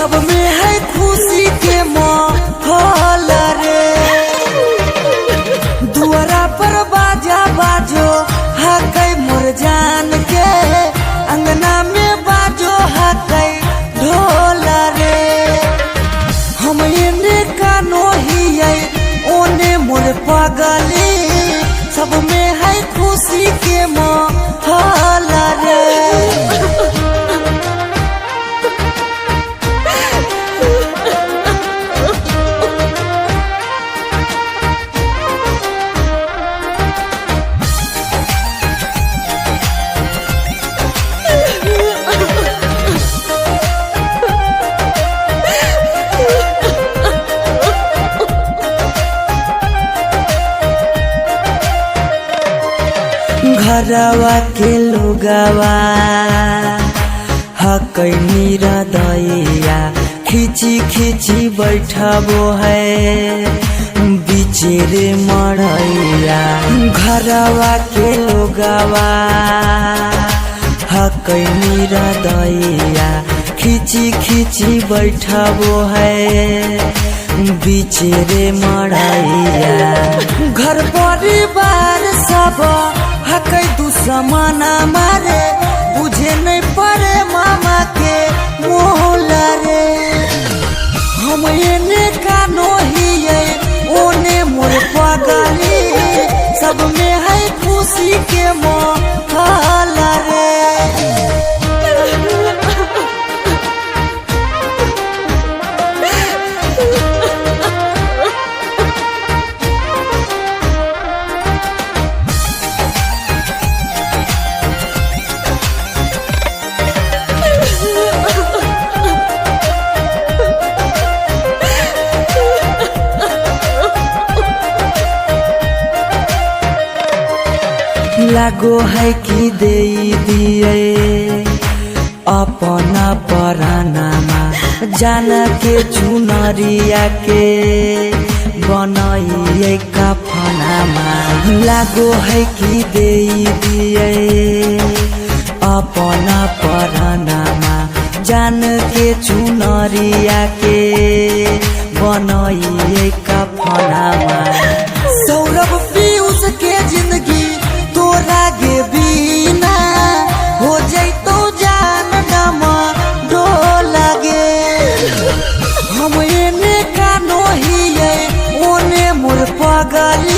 सब में है खुशी के माहौल रे। दुआरा पर बाजा बाजो हकै मोर जान के, अंगना में बाजो हकै ढोल रे। हम एने कानो हियै ओने मोर पगली, सब में है खुशी के माहौल रे। घरवा के लोगवा हकै मेरा दैया, खिची खिची बैठबो है बीचे रे मड़ैया। घरवा के लोगवा हकै मेरा दैया, खिची खिची बैठबो है बीचे रे मड़ैया। घर परिवार सब हकै दुश्मना मारे, बुझे नहीं पड़े मामा के मोहल रे। हम एने कानो हियै ओने मोर पगली, सब में है खुशी के माहौल रे। लागो है कि दे दिए अपना परानामा, जान के चुनरिया के बनाइए कफनामा। लागो है कि दे दिए अपना परानामा, जान के चुनरिया के बनाइए कफनामा। सौरभ पीयूष के जिंदगी तोरा गे बिना हो जैतो जान डमा डोल गे। हम एने कानो हियै ओने मोर पगली,